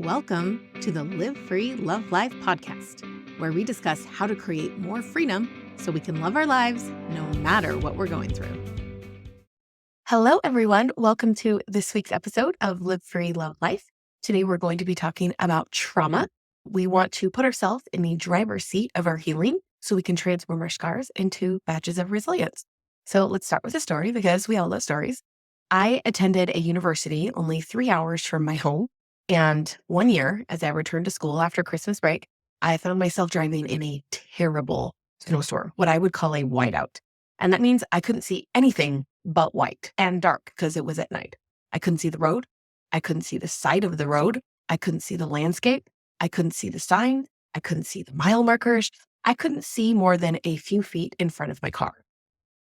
Welcome to the Live Free, Love Life podcast, where we discuss how to create more freedom so we can love our lives no matter what we're going through. Hello, everyone. Welcome to this week's episode of Live Free, Love Life. Today, we're going to be talking about trauma. We want to put ourselves in the driver's seat of our healing so we can transform our scars into badges of resilience. So let's start with a story because we all love stories. I attended a university only 3 hours from my home. And one year, as I returned to school after Christmas break, I found myself driving in a terrible snowstorm, what I would call a whiteout. And that means I couldn't see anything but white and dark because it was at night. I couldn't see the road. I couldn't see the side of the road. I couldn't see the landscape. I couldn't see the sign. I couldn't see the mile markers. I couldn't see more than a few feet in front of my car.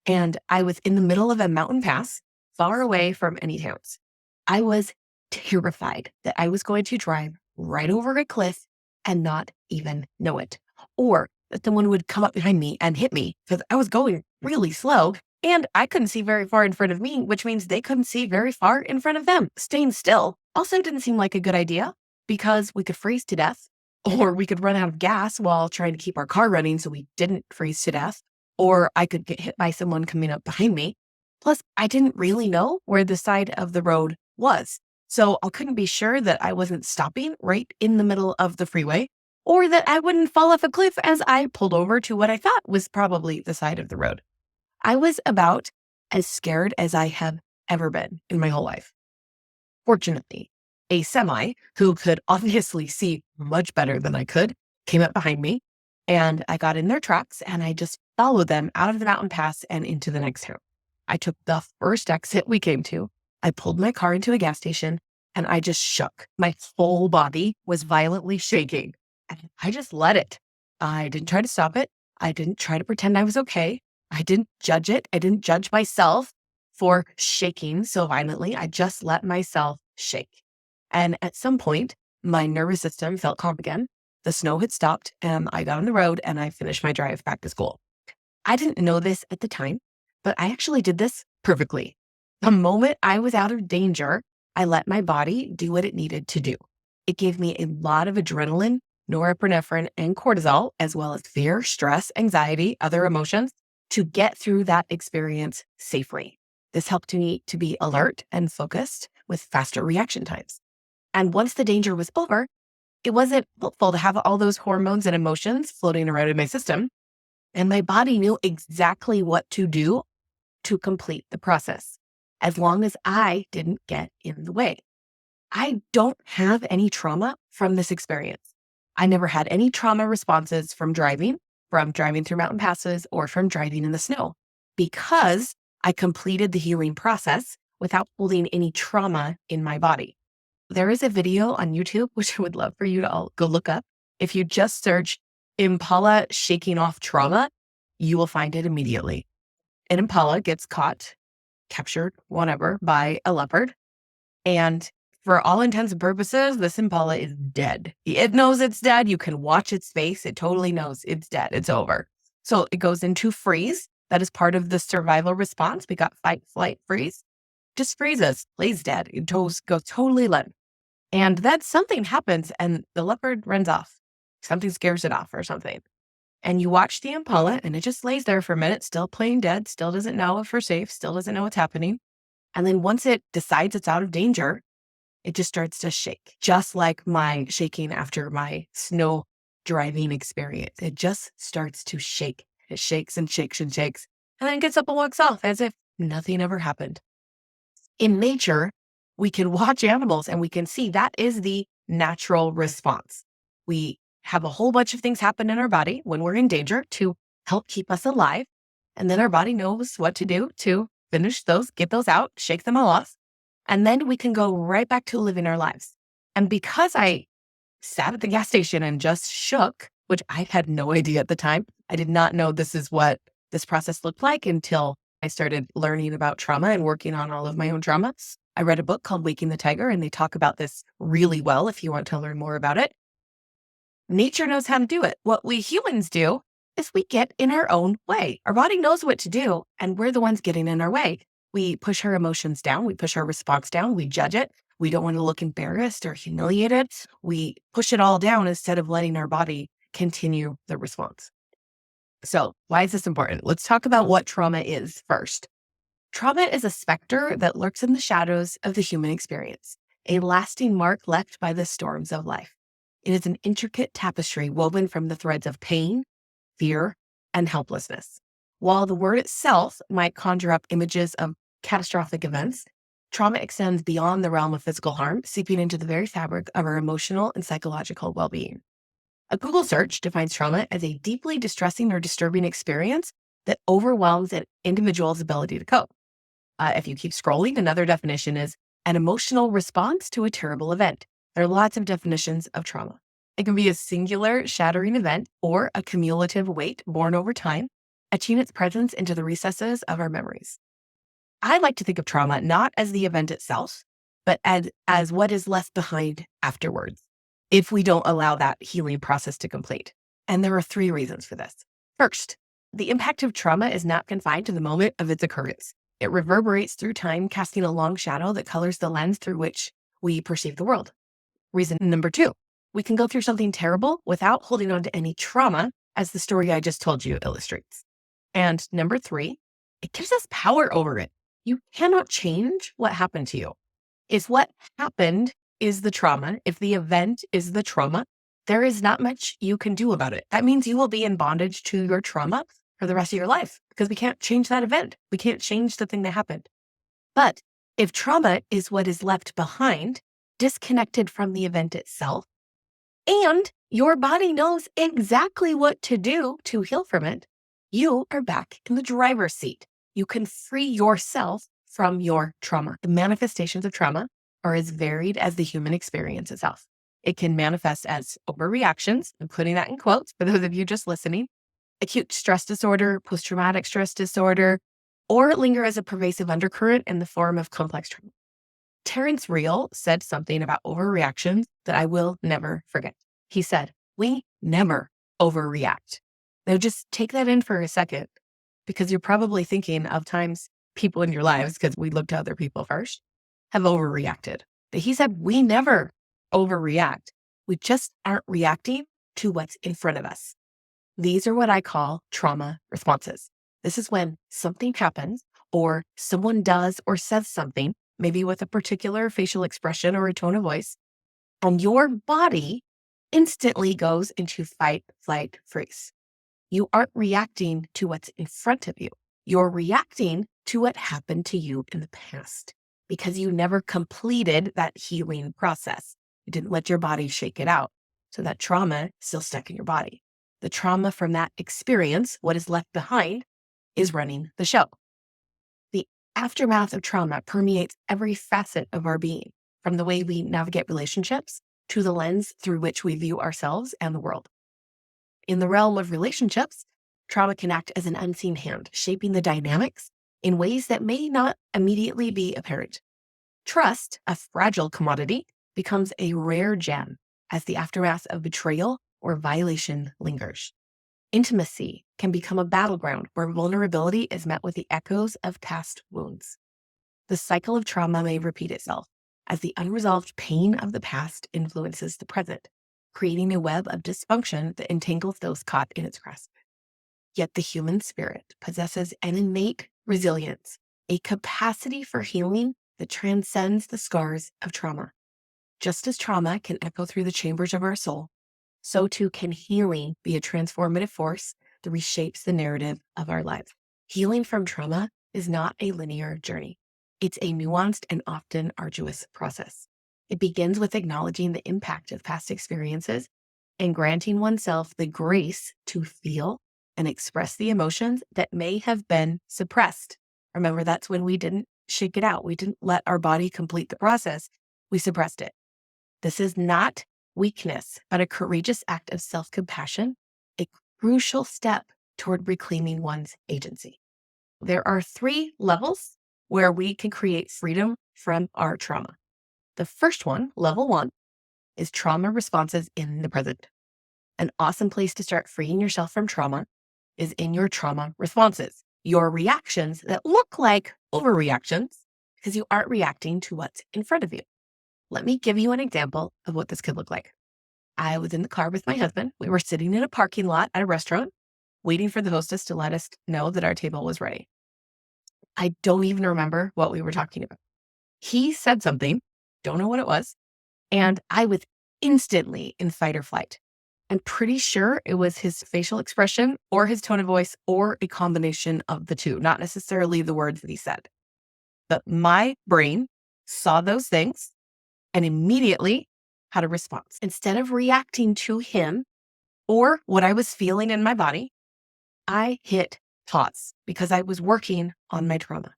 And I was in the middle of a mountain pass, far away from any towns. I was terrified that I was going to drive right over a cliff and not even know it, or that someone would come up behind me and hit me because I was going really slow and I couldn't see very far in front of me, which means they couldn't see very far in front of them. Staying still also didn't seem like a good idea because we could freeze to death, or we could run out of gas while trying to keep our car running so we didn't freeze to death, or I could get hit by someone coming up behind me. Plus, I didn't really know where the side of the road was. So I couldn't be sure that I wasn't stopping right in the middle of the freeway or that I wouldn't fall off a cliff as I pulled over to what I thought was probably the side of the road. I was about as scared as I have ever been in my whole life. Fortunately, a semi who could obviously see much better than I could came up behind me, and I got in their tracks and I just followed them out of the mountain pass and into the next town. I took the first exit we came to. I pulled my car into a gas station and I just shook. My whole body was violently shaking and I just let it. I didn't try to stop it. I didn't try to pretend I was okay. I didn't judge it. I didn't judge myself for shaking so violently. I just let myself shake. And at some point, my nervous system felt calm again. The snow had stopped and I got on the road and I finished my drive back to school. I didn't know this at the time, but I actually did this perfectly. The moment I was out of danger, I let my body do what it needed to do. It gave me a lot of adrenaline, norepinephrine, and cortisol, as well as fear, stress, anxiety, other emotions, to get through that experience safely. This helped me to be alert and focused with faster reaction times. And once the danger was over, it wasn't helpful to have all those hormones and emotions floating around in my system. And my body knew exactly what to do to complete the process, as long as I didn't get in the way. I don't have any trauma from this experience. I never had any trauma responses from driving through mountain passes, or from driving in the snow, because I completed the healing process without holding any trauma in my body. There is a video on YouTube, which I would love for you to all go look up. If you just search Impala shaking off trauma, you will find it immediately. An Impala gets caught, captured, whatever, by a leopard. And for all intents and purposes, this Impala is dead. It knows it's dead. You can watch its face. It totally knows it's dead. It's over. So it goes into freeze. That is part of the survival response. We got fight, flight, freeze. Just freezes, lays dead. It goes totally limp. And then something happens and the leopard runs off. Something scares it off or something. And you watch the Impala and it just lays there for a minute, still playing dead, still doesn't know if we're safe, still doesn't know what's happening. And then once it decides it's out of danger, it just starts to shake, just like my shaking after my snow driving experience. It just starts to shake. It shakes and shakes and shakes, and then gets up and walks off as if nothing ever happened. In nature, we can watch animals and we can see that is the natural response. We have a whole bunch of things happen in our body when we're in danger to help keep us alive. And then our body knows what to do to finish those, get those out, shake them all off. And then we can go right back to living our lives. And because I sat at the gas station and just shook, which I had no idea at the time, I did not know this is what this process looked like until I started learning about trauma and working on all of my own trauma. I read a book called Waking the Tiger, and they talk about this really well if you want to learn more about it. Nature knows how to do it. What we humans do is we get in our own way. Our body knows what to do, and we're the ones getting in our way. We push our emotions down. We push our response down. We judge it. We don't want to look embarrassed or humiliated. We push it all down instead of letting our body continue the response. So why is this important? Let's talk about what trauma is first. Trauma is a specter that lurks in the shadows of the human experience, a lasting mark left by the storms of life. It is an intricate tapestry woven from the threads of pain, fear, and helplessness. While the word itself might conjure up images of catastrophic events, trauma extends beyond the realm of physical harm, seeping into the very fabric of our emotional and psychological well-being. A Google search defines trauma as a deeply distressing or disturbing experience that overwhelms an individual's ability to cope. If you keep scrolling, another definition is an emotional response to a terrible event. There are lots of definitions of trauma. It can be a singular shattering event or a cumulative weight borne over time, etching its presence into the recesses of our memories. I like to think of trauma not as the event itself, but as what is left behind afterwards, if we don't allow that healing process to complete. And there are 3 reasons for this. First, the impact of trauma is not confined to the moment of its occurrence. It reverberates through time, casting a long shadow that colors the lens through which we perceive the world. Reason number 2, we can go through something terrible without holding on to any trauma, as the story I just told you illustrates. And number 3, it gives us power over it. You cannot change what happened to you. If what happened is the trauma, if the event is the trauma, there is not much you can do about it. That means you will be in bondage to your trauma for the rest of your life because we can't change that event. We can't change the thing that happened. But if trauma is what is left behind, disconnected from the event itself, and your body knows exactly what to do to heal from it, you are back in the driver's seat. You can free yourself from your trauma. The manifestations of trauma are as varied as the human experience itself. It can manifest as overreactions, I'm putting that in quotes for those of you just listening, acute stress disorder, post-traumatic stress disorder, or linger as a pervasive undercurrent in the form of complex trauma. Terrence Real said something about overreactions that I will never forget. He said, "We never overreact." Now just take that in for a second, because you're probably thinking of times people in your lives, because we look to other people first, have overreacted. But he said, we never overreact. We just aren't reacting to what's in front of us. These are what I call trauma responses. This is when something happens or someone does or says something, maybe with a particular facial expression or a tone of voice, and your body instantly goes into fight, flight, freeze. You aren't reacting to what's in front of you. You're reacting to what happened to you in the past because you never completed that healing process. You didn't let your body shake it out. So that trauma is still stuck in your body. The trauma from that experience, what is left behind, is running the show. The aftermath of trauma permeates every facet of our being, from the way we navigate relationships to the lens through which we view ourselves and the world. In the realm of relationships, trauma can act as an unseen hand, shaping the dynamics in ways that may not immediately be apparent. Trust, a fragile commodity, becomes a rare gem as the aftermath of betrayal or violation lingers. Intimacy can become a battleground where vulnerability is met with the echoes of past wounds. The cycle of trauma may repeat itself as the unresolved pain of the past influences the present, creating a web of dysfunction that entangles those caught in its grasp. Yet the human spirit possesses an innate resilience, a capacity for healing that transcends the scars of trauma. Just as trauma can echo through the chambers of our soul, so too can healing be a transformative force that reshapes the narrative of our lives. Healing from trauma is not a linear journey. It's a nuanced and often arduous process. It begins with acknowledging the impact of past experiences and granting oneself the grace to feel and express the emotions that may have been suppressed. Remember, that's when we didn't shake it out. We didn't let our body complete the process. We suppressed it. This is not weakness, but a courageous act of self-compassion, a crucial step toward reclaiming one's agency. There are 3 levels where we can create freedom from our trauma. The first one, level 1, is trauma responses in the present. An awesome place to start freeing yourself from trauma is in your trauma responses, your reactions that look like overreactions because you aren't reacting to what's in front of you. Let me give you an example of what this could look like. I was in the car with my husband. We were sitting in a parking lot at a restaurant, waiting for the hostess to let us know that our table was ready. I don't even remember what we were talking about. He said something, don't know what it was, and I was instantly in fight or flight. I'm pretty sure it was his facial expression or his tone of voice or a combination of the two, not necessarily the words that he said. But my brain saw those things and immediately had a response. Instead of reacting to him or what I was feeling in my body, I hit pause because I was working on my trauma.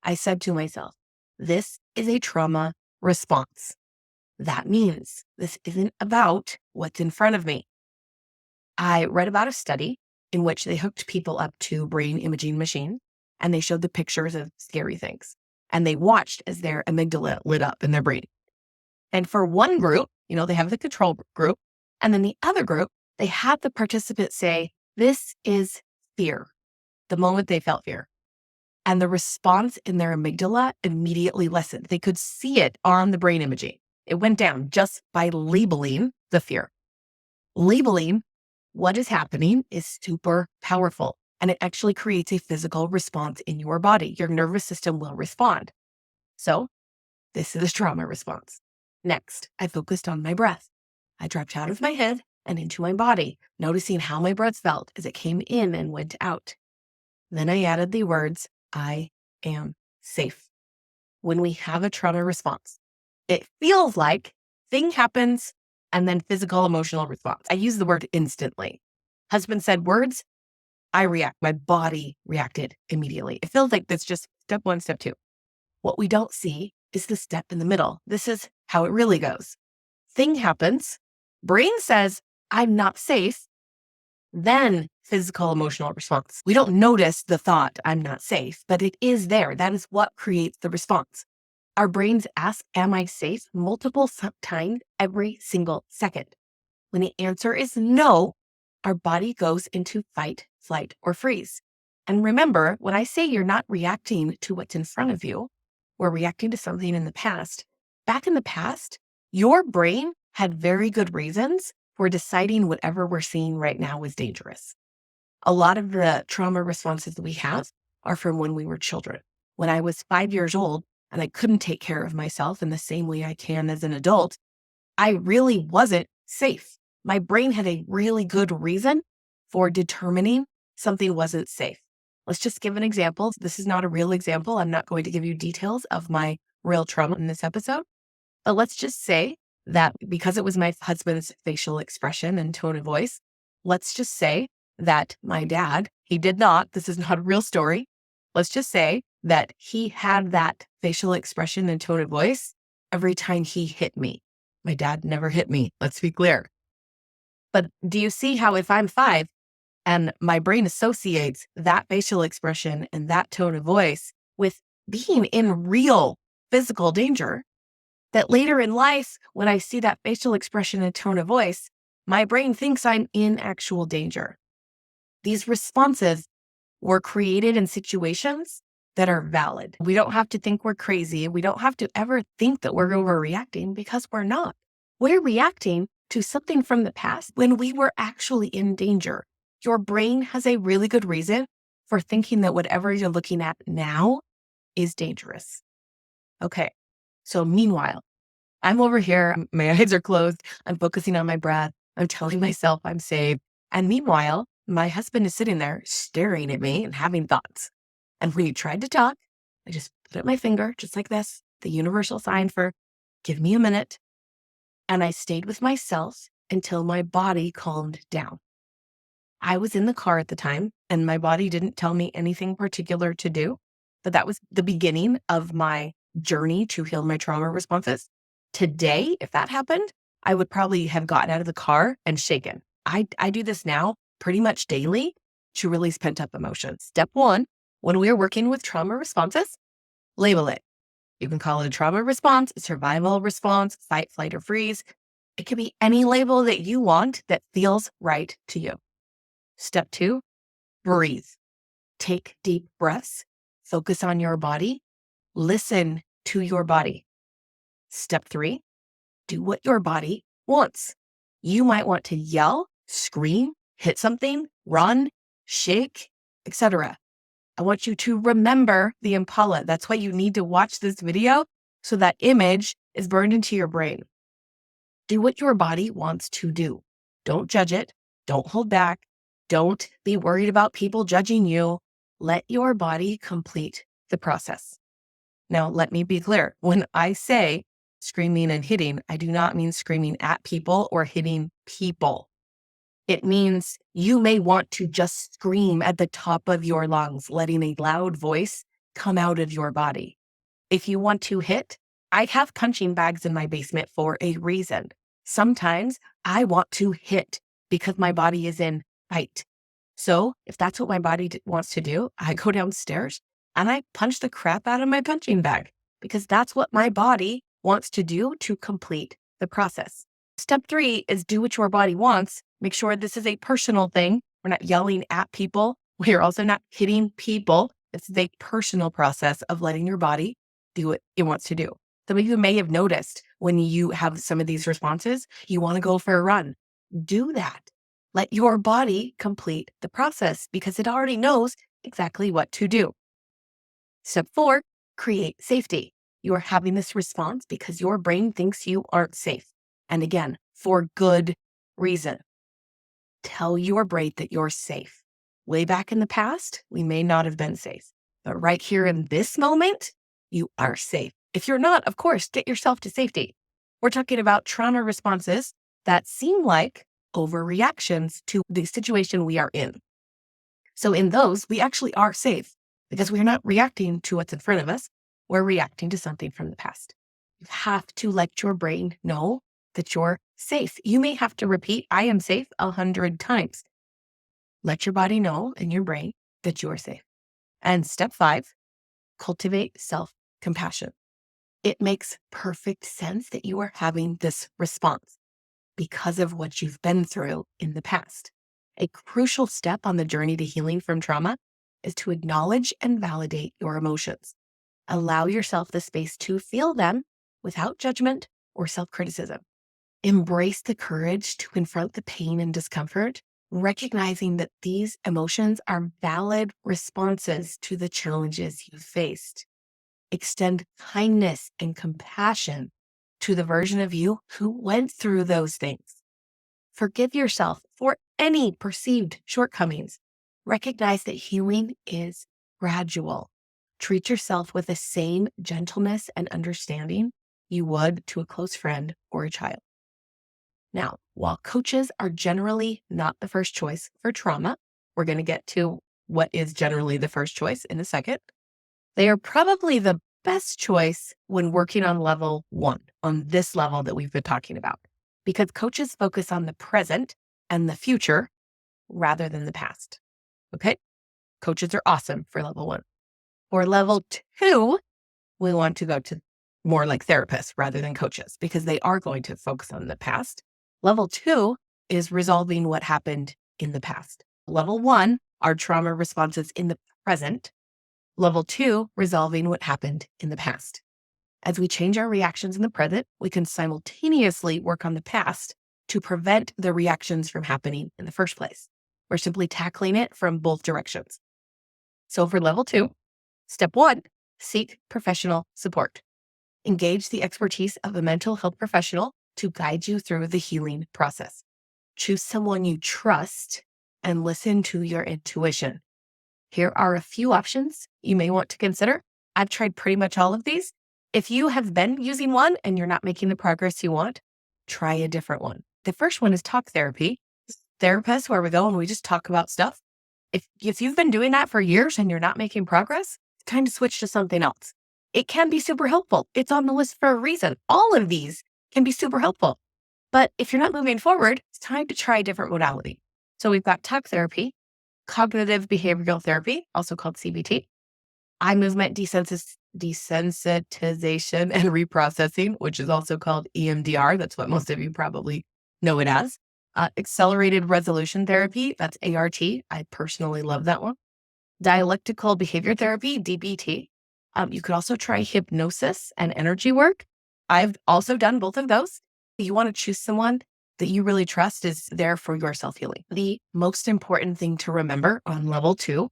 I said to myself, this is a trauma response. That means this isn't about what's in front of me. I read about a study in which they hooked people up to brain imaging machines and they showed the pictures of scary things. And they watched as their amygdala lit up in their brain. And for one group, they have the control group. And then the other group, they had the participants say, this is fear, the moment they felt fear. And the response in their amygdala immediately lessened. They could see it on the brain imaging. It went down just by labeling the fear. Labeling what is happening is super powerful, and it actually creates a physical response in your body. Your nervous system will respond. So this is a trauma response. Next, I focused on my breath. I dropped out of my head and into my body, noticing how my breath felt as it came in and went out. Then I added the words, I am safe. When we have a trauma response, it feels like thing happens and then physical emotional response. I use the word instantly. Husband said words, I react. My body reacted immediately. It feels like that's just step one, step two. What we don't see is the step in the middle. This is how it really goes. Thing happens, brain says, I'm not safe, then physical emotional response. We don't notice the thought, I'm not safe, but it is there. That is what creates the response. Our brains ask, am I safe? Multiple times every single second. When the answer is no, our body goes into fight, flight, or freeze. And remember, when I say you're not reacting to what's in front of you, we're reacting to something in the past. Back in the past, your brain had very good reasons for deciding whatever we're seeing right now is dangerous. A lot of the trauma responses that we have are from when we were children. When I was 5 years old and I couldn't take care of myself in the same way I can as an adult, I really wasn't safe. My brain had a really good reason for determining something wasn't safe. Let's just give an example. This is not a real example. I'm not going to give you details of my real trauma in this episode. But let's just say that because it was my husband's facial expression and tone of voice, let's just say that my dad, he did not, this is not a real story. Let's just say that he had that facial expression and tone of voice every time he hit me. My dad never hit me, let's be clear. But do you see how if I'm 5 and my brain associates that facial expression and that tone of voice with being in real physical danger, that later in life, when I see that facial expression and tone of voice, my brain thinks I'm in actual danger. These responses were created in situations that are valid. We don't have to think we're crazy. We don't have to ever think that we're overreacting because we're not. We're reacting to something from the past when we were actually in danger. Your brain has a really good reason for thinking that whatever you're looking at now is dangerous. Okay, so meanwhile, I'm over here, my eyes are closed, I'm focusing on my breath, I'm telling myself I'm safe. And meanwhile, my husband is sitting there staring at me and having thoughts. And when he tried to talk, I just put up my finger, just like this, the universal sign for give me a minute. And I stayed with myself until my body calmed down. I was in the car at the time and my body didn't tell me anything particular to do, but that was the beginning of my journey to heal my trauma responses. Today, if that happened, I would probably have gotten out of the car and shaken. I do this now pretty much daily to release pent-up emotions. Step 1, when we are working with trauma responses, label it. You can call it a trauma response, a survival response, fight, flight, or freeze. It can be any label that you want that feels right to you. Step 2, breathe. Take deep breaths. Focus on your body. Listen to your body. Step 3, do what your body wants. You might want to yell, scream, hit something, run, shake, etc. I want you to remember the Impala. That's why you need to watch this video so that image is burned into your brain. Do what your body wants to do. Don't judge it. Don't hold back. Don't be worried about people judging you. Let your body complete the process. Now, let me be clear. When I say screaming and hitting, I do not mean screaming at people or hitting people. It means you may want to just scream at the top of your lungs, letting a loud voice come out of your body. If you want to hit, I have punching bags in my basement for a reason. Sometimes I want to hit because my body is in fight. So if that's what my body wants to do, I go downstairs and I punch the crap out of my punching bag because that's what my body wants to do to complete the process. Step 3 is do what your body wants. Make sure this is a personal thing. We're not yelling at people. We're also not hitting people. This is a personal process of letting your body do what it wants to do. Some of you may have noticed when you have some of these responses, you want to go for a run. Do that. Let your body complete the process because it already knows exactly what to do. Step 4, create safety. You are having this response because your brain thinks you aren't safe. And again, for good reason. Tell your brain that you're safe. Way back in the past, we may not have been safe. But right here in this moment, you are safe. If you're not, of course, get yourself to safety. We're talking about trauma responses that seem like overreactions to the situation we are in. So in those, we actually are safe because we're not reacting to what's in front of us. We're reacting to something from the past. You have to let your brain know that you're safe. You may have to repeat, I am safe 100 times. Let your body know and your brain that you are safe. And step 5, cultivate self-compassion. It makes perfect sense that you are having this response because of what you've been through in the past. A crucial step on the journey to healing from trauma is to acknowledge and validate your emotions. Allow yourself the space to feel them without judgment or self-criticism. Embrace the courage to confront the pain and discomfort, recognizing that these emotions are valid responses to the challenges you faced. Extend kindness and compassion to the version of you who went through those things. Forgive yourself for any perceived shortcomings. Recognize that healing is gradual. Treat yourself with the same gentleness and understanding you would to a close friend or a child. Now, while coaches are generally not the first choice for trauma, we're going to get to what is generally the first choice in a second. They are probably the best choice when working on level 1, on this level that we've been talking about, because coaches focus on the present and the future rather than the past. Okay? Coaches are awesome for level 1. For level 2, we want to go to more like therapists rather than coaches because they are going to focus on the past. Level 2 is resolving what happened in the past. Level 1 are trauma responses in the present. Level 2, resolving what happened in the past. As we change our reactions in the present, we can simultaneously work on the past to prevent the reactions from happening in the first place. We're simply tackling it from both directions. So for level 2, step 1, seek professional support. Engage the expertise of a mental health professional to guide you through the healing process. Choose someone you trust and listen to your intuition. Here are a few options you may want to consider. I've tried pretty much all of these. If you have been using one and you're not making the progress you want, try a different one. The first one is talk therapy. Therapists where we go and we just talk about stuff. If you've been doing that for years and you're not making progress, it's time to switch to something else. It can be super helpful. It's on the list for a reason. All of these can be super helpful. But if you're not moving forward, it's time to try a different modality. So we've got talk therapy, cognitive behavioral therapy, also called CBT, eye movement desensitization and reprocessing, which is also called EMDR. That's what most of you probably know it as. Accelerated resolution therapy, that's ART. I personally love that one. Dialectical behavior therapy, DBT. You could also try hypnosis and energy work. I've also done both of those. You want to choose someone that you really trust is there for your self-healing. The most important thing to remember on level 2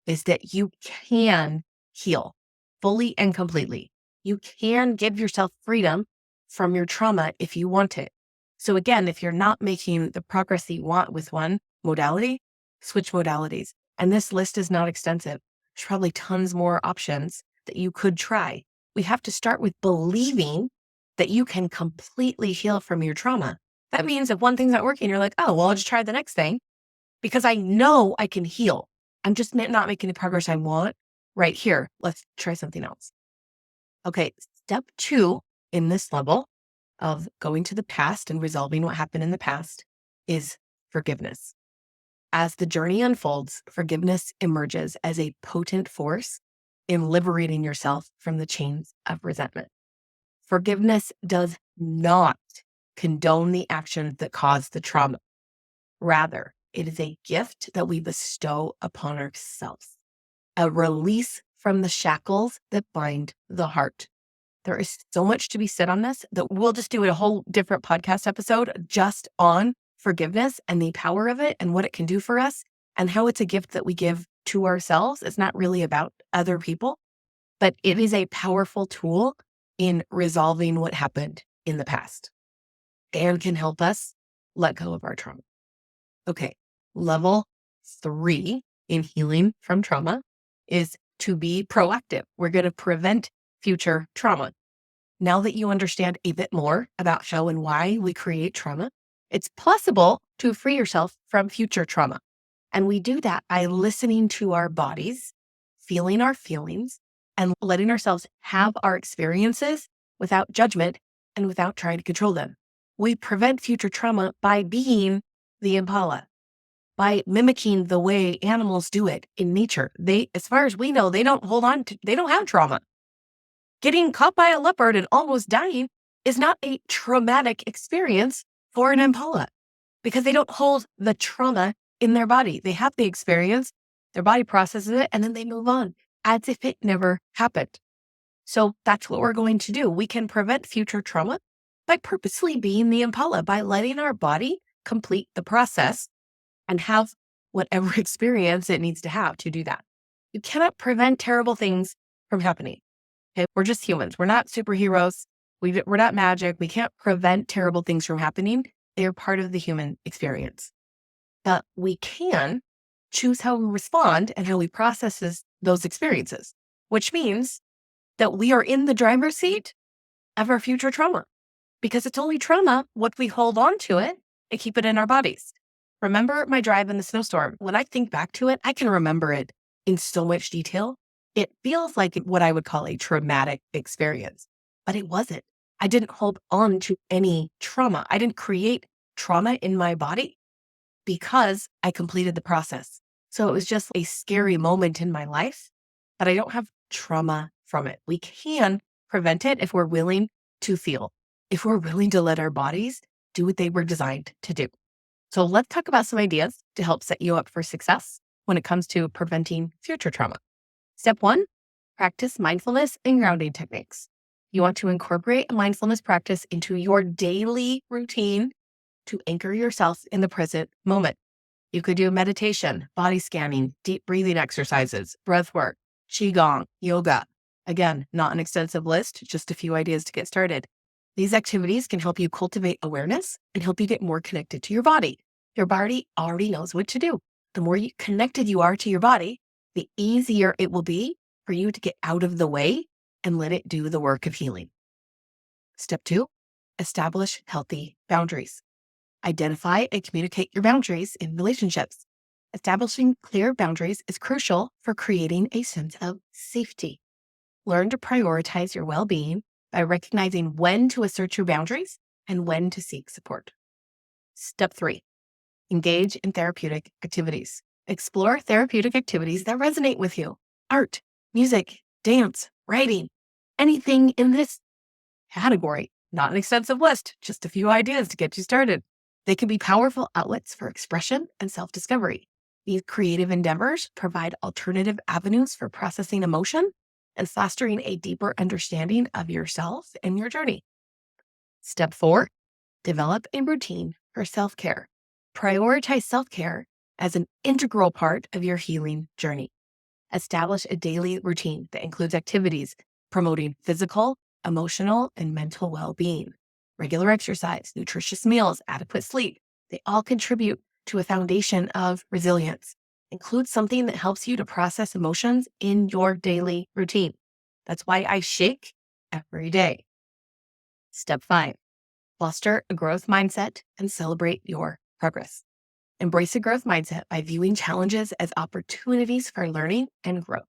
is that you can heal fully and completely. You can give yourself freedom from your trauma if you want it. So again, if you're not making the progress that you want with one modality, switch modalities. And this list is not extensive. There's probably tons more options that you could try. We have to start with believing that you can completely heal from your trauma. That means if one thing's not working, you're like, oh, well, I'll just try the next thing because I know I can heal. I'm just not making the progress I want right here. Let's try something else. Okay, step 2 in this level of going to the past and resolving what happened in the past is forgiveness. As the journey unfolds, forgiveness emerges as a potent force in liberating yourself from the chains of resentment. Forgiveness does not condone the actions that caused the trauma. Rather, it is a gift that we bestow upon ourselves, a release from the shackles that bind the heart. There is so much to be said on this that we'll just do a whole different podcast episode just on forgiveness and the power of it and what it can do for us and how it's a gift that we give to ourselves. It's not really about other people, but it is a powerful tool in resolving what happened in the past and can help us let go of our trauma. Okay, level 3 in healing from trauma is to be proactive. We're going to prevent future trauma. Now that you understand a bit more about how and why we create trauma, it's possible to free yourself from future trauma. And we do that by listening to our bodies, feeling our feelings, and letting ourselves have our experiences without judgment and without trying to control them. We prevent future trauma by being the Impala, by mimicking the way animals do it in nature. They, as far as we know, they don't have trauma. Getting caught by a leopard and almost dying is not a traumatic experience for an Impala because they don't hold the trauma in their body. They have the experience, their body processes it, and then they move on as if it never happened. So that's what we're going to do. We can prevent future trauma by purposely being the Impala, by letting our body complete the process and have whatever experience it needs to have to do that. You cannot prevent terrible things from happening. Okay? We're just humans. We're not superheroes. We're not magic. We can't prevent terrible things from happening. They're part of the human experience. But we can choose how we respond and how we process those experiences, which means that we are in the driver's seat of our future trauma because it's only trauma what we hold on to it and keep it in our bodies. Remember my drive in the snowstorm? When I think back to it, I can remember it in so much detail. It feels like what I would call a traumatic experience, but it wasn't. I didn't hold on to any trauma. I didn't create trauma in my body because I completed the process. So it was just a scary moment in my life, but I don't have trauma from it. We can prevent it if we're willing to feel, if we're willing to let our bodies do what they were designed to do. So let's talk about some ideas to help set you up for success when it comes to preventing future trauma. Step 1, practice mindfulness and grounding techniques. You want to incorporate a mindfulness practice into your daily routine to anchor yourself in the present moment. You could do meditation, body scanning, deep breathing exercises, breath work, qigong, yoga. Again, not an extensive list, just a few ideas to get started. These activities can help you cultivate awareness and help you get more connected to your body. Your body already knows what to do. The more connected you are to your body, the easier it will be for you to get out of the way and let it do the work of healing. Step 2, establish healthy boundaries. Identify and communicate your boundaries in relationships. Establishing clear boundaries is crucial for creating a sense of safety. Learn to prioritize your well-being by recognizing when to assert your boundaries and when to seek support. Step 3, engage in therapeutic activities. Explore therapeutic activities that resonate with you. Art, music, dance, writing, anything in this category. Not an extensive list, just a few ideas to get you started. They can be powerful outlets for expression and self-discovery. These creative endeavors provide alternative avenues for processing emotion and fostering a deeper understanding of yourself and your journey. Step 4, develop a routine for self-care. Prioritize self-care as an integral part of your healing journey. Establish a daily routine that includes activities promoting physical, emotional, and mental well-being. Regular exercise, nutritious meals, adequate sleep, they all contribute to a foundation of resilience. Include something that helps you to process emotions in your daily routine. That's why I shake every day. Step 5, foster a growth mindset and celebrate your progress. Embrace a growth mindset by viewing challenges as opportunities for learning and growth.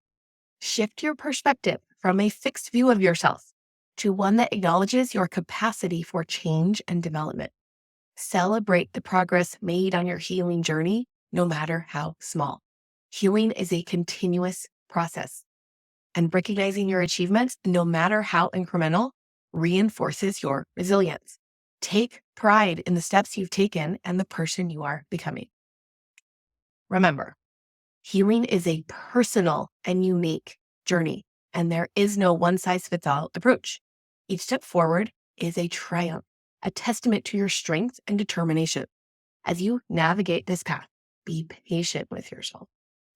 Shift your perspective from a fixed view of yourself to one that acknowledges your capacity for change and development. Celebrate the progress made on your healing journey, no matter how small. Healing is a continuous process, and recognizing your achievements, no matter how incremental, reinforces your resilience. Take pride in the steps you've taken and the person you are becoming. Remember, healing is a personal and unique journey, and there is no one-size-fits-all approach. Each step forward is a triumph, a testament to your strength and determination. As you navigate this path, be patient with yourself.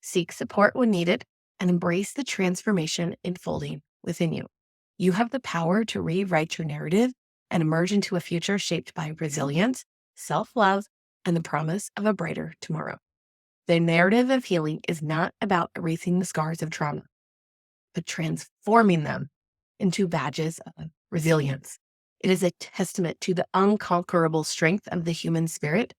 Seek support when needed and embrace the transformation unfolding within you. You have the power to rewrite your narrative and emerge into a future shaped by resilience, self-love, and the promise of a brighter tomorrow. The narrative of healing is not about erasing the scars of trauma, but transforming them into badges of resilience. It is a testament to the unconquerable strength of the human spirit,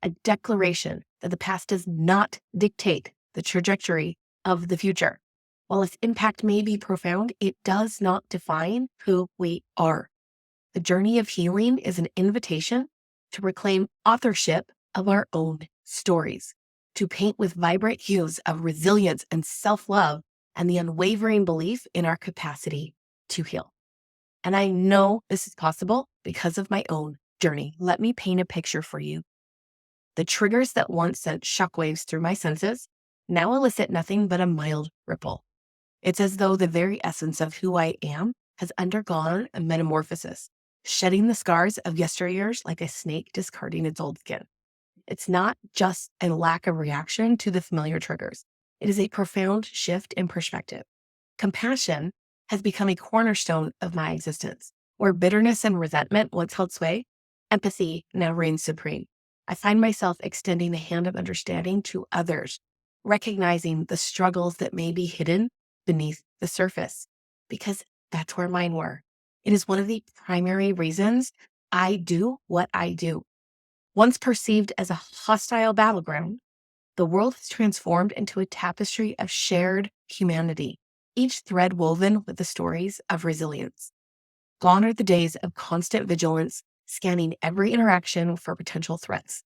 a declaration that the past does not dictate the trajectory of the future. While its impact may be profound, it does not define who we are. The journey of healing is an invitation to reclaim authorship of our own stories, to paint with vibrant hues of resilience and self-love and the unwavering belief in our capacity to heal. And I know this is possible because of my own journey. Let me paint a picture for you. The triggers that once sent shockwaves through my senses now elicit nothing but a mild ripple. It's as though the very essence of who I am has undergone a metamorphosis, shedding the scars of yesteryears like a snake discarding its old skin. It's not just a lack of reaction to the familiar triggers. It is a profound shift in perspective. Compassion has become a cornerstone of my existence. Where bitterness and resentment once held sway, empathy now reigns supreme. I find myself extending a hand of understanding to others, recognizing the struggles that may be hidden beneath the surface, because that's where mine were. It is one of the primary reasons I do what I do. Once perceived as a hostile battleground, the world has transformed into a tapestry of shared humanity, each thread woven with the stories of resilience. Gone are the days of constant vigilance, scanning every interaction for potential threats.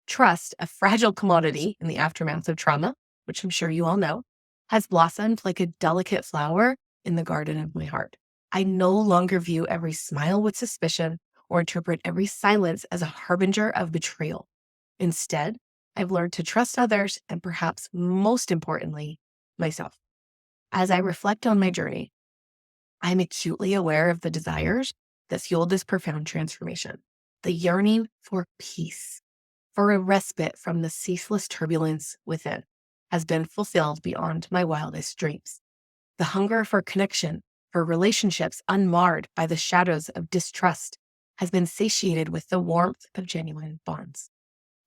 Trust, a fragile commodity in the aftermath of trauma, which I'm sure you all know, has blossomed like a delicate flower in the garden of my heart. I no longer view every smile with suspicion or interpret every silence as a harbinger of betrayal. Instead, I've learned to trust others and perhaps most importantly, myself. As I reflect on my journey, I'm acutely aware of the desires that fueled this profound transformation. The yearning for peace, for a respite from the ceaseless turbulence within, has been fulfilled beyond my wildest dreams. The hunger for connection, for relationships unmarred by the shadows of distrust, has been satiated with the warmth of genuine bonds.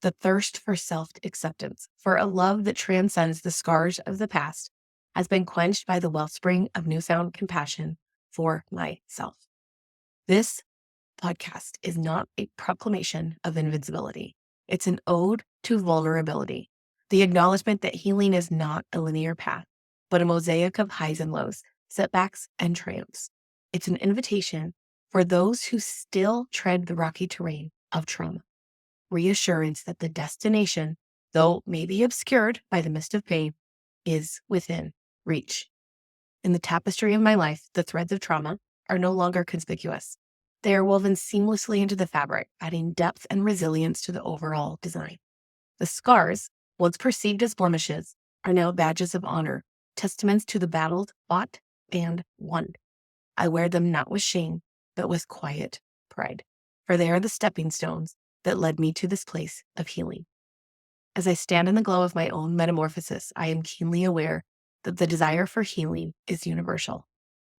The thirst for self-acceptance, for a love that transcends the scars of the past, has been quenched by the wellspring of newfound compassion for myself. This podcast is not a proclamation of invincibility. It's an ode to vulnerability, the acknowledgement that healing is not a linear path, but a mosaic of highs and lows, setbacks and triumphs. It's an invitation for those who still tread the rocky terrain of trauma. Reassurance that the destination, though maybe obscured by the mist of pain, is within reach. In the tapestry of my life, the threads of trauma are no longer conspicuous. They are woven seamlessly into the fabric, adding depth and resilience to the overall design. The scars, once perceived as blemishes, are now badges of honor, testaments to the battles fought and won. I wear them not with shame, but with quiet pride. for they are the stepping stones that led me to this place of healing. As I stand in the glow of my own metamorphosis, I am keenly aware that the desire for healing is universal.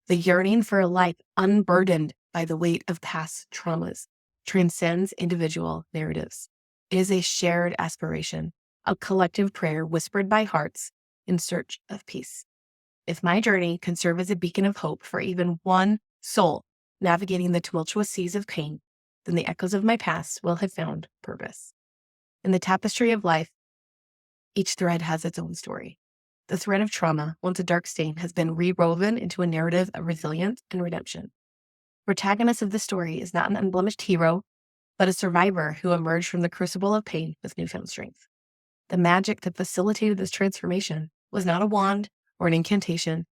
The yearning for a life unburdened by the weight of past traumas transcends individual narratives. It is a shared aspiration, a collective prayer whispered by hearts in search of peace. If my journey can serve as a beacon of hope for even one soul navigating the tumultuous seas of pain, then the echoes of my past will have found purpose. In the tapestry of life, each thread has its own story. The thread of trauma, once a dark stain, has been rewoven into a narrative of resilience and redemption. The protagonist of the story is not an unblemished hero, but a survivor who emerged from the crucible of pain with newfound strength. The magic that facilitated this transformation was not a wand or an incantation,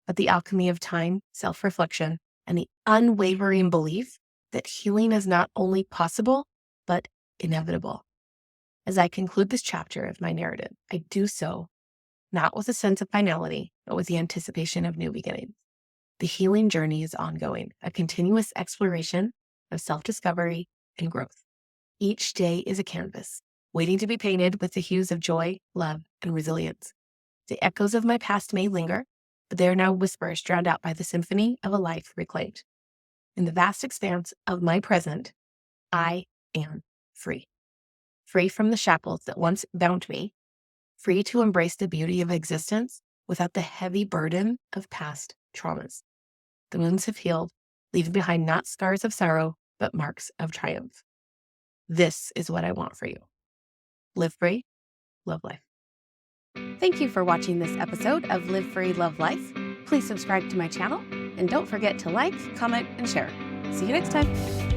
but the alchemy of time, self-reflection, and the unwavering belief that healing is not only possible, but inevitable. As I conclude this chapter of my narrative, I do so not with a sense of finality, but with the anticipation of new beginnings. The healing journey is ongoing, a continuous exploration of self-discovery and growth. Each day is a canvas, waiting to be painted with the hues of joy, love, and resilience. The echoes of my past may linger, but they are now whispers drowned out by the symphony of a life reclaimed. In the vast expanse of my present, I am free. Free from the shackles that once bound me, free to embrace the beauty of existence without the heavy burden of past traumas. The wounds have healed, leaving behind not scars of sorrow, but marks of triumph. This is what I want for you. Live free, love life. Thank you for watching this episode of Live Free, Love Life. Please subscribe to my channel and don't forget to like, comment, and share. See you next time.